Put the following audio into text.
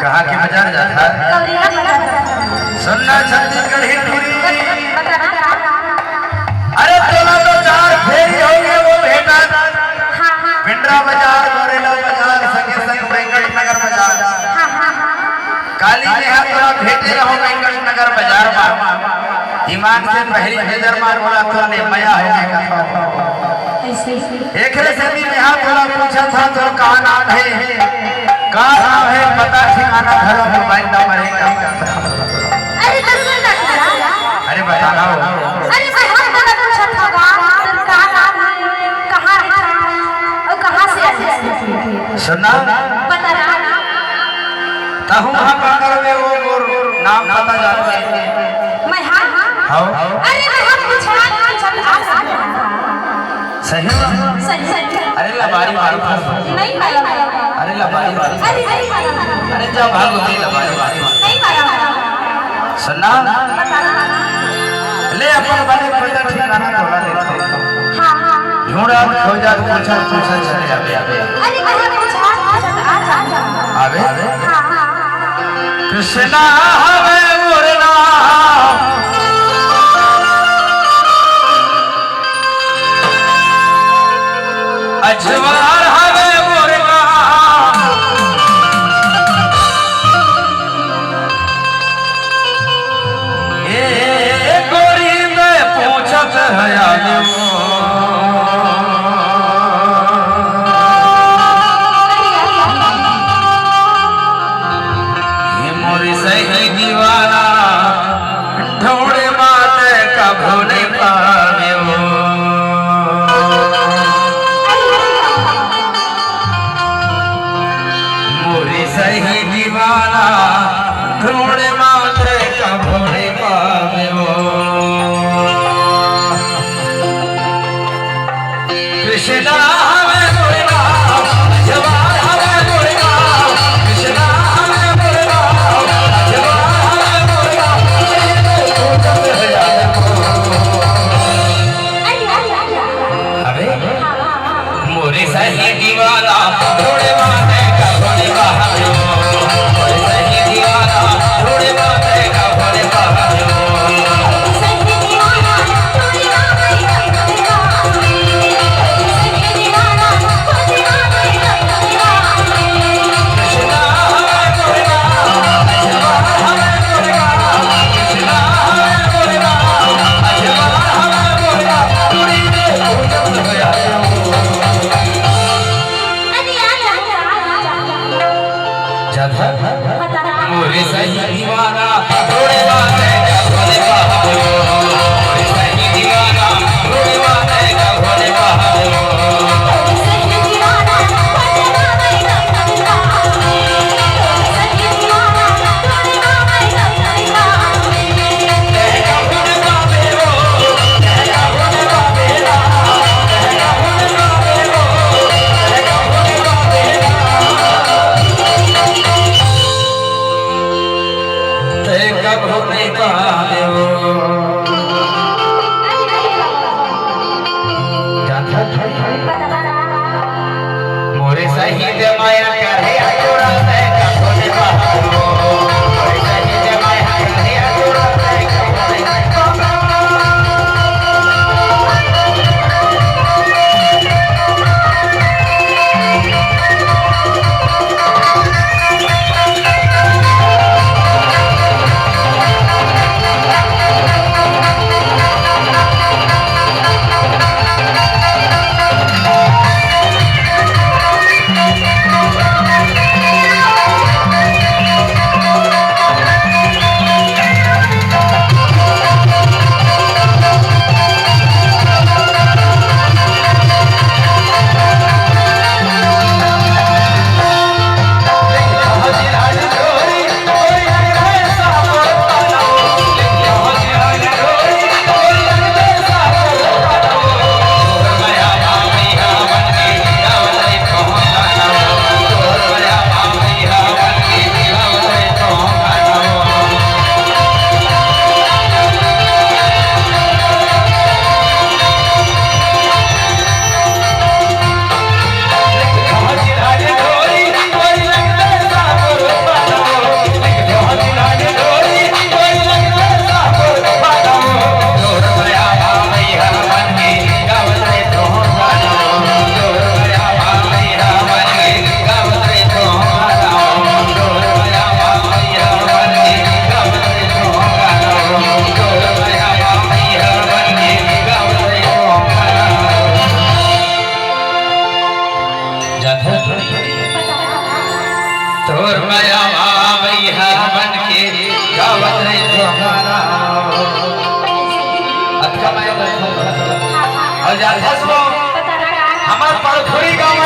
कहाँ के बाजार जाता सुनना छत्तीसगढ़ हिंदुरी। अरे चलो तो चार फेरी हो गए वो भेटा पिंडरा बाजार गोरेला बाजार संगे संग वेंकट नगर बाजार काली नेहा तोरा भेटे रहो वेंकट नगर बाजार में ईमान से पहली नजर मार बोला तो ने मया होने का एक रेसिपी में हाथ थोड़ा पूछा था तो कहा नाम है पता ठिकाना घर मोबाइल नंबर है अरे अरे बताना हो अरे मैं हम बड़ा पूछा था कहां नाम है कहां है और कहां से आए सुनना बता रहा ताहू हां पाकर में वो नाम पता जाता है मैं हां अरे मैं हम पूछा सही सही अरे लबारी मारी नहीं मारा अरे लबारी मारी अरे नहीं मारा अरे जब भाग होती लबारी मारी नहीं मारा सुनना ले अपन बड़े पता ठिकाना तोला देते हां ढूंढा खोजा पूछा चले आवे अरे मैं पूछा आवे हां कृष्णा हवे मुरना अजवार हवे मुरना ए गोरी में पूछत है आगे ये मोरी सही दीवाना ढोड़े माते कभू नहीं पावे वो सही दीवाना ढूंढे माते का भोले पावे वो कृष्णा हमें मुरना जवान हमें मुरना कृष्णा हमें मुरना जवान हमें मुरना अबे मोरे सही दीवाना ढूंढे माते का भोले पावे तोर माया आवई हर मन के गावत रे तुम्हारा अतका माया और जा हमार पर थोड़ी गाँव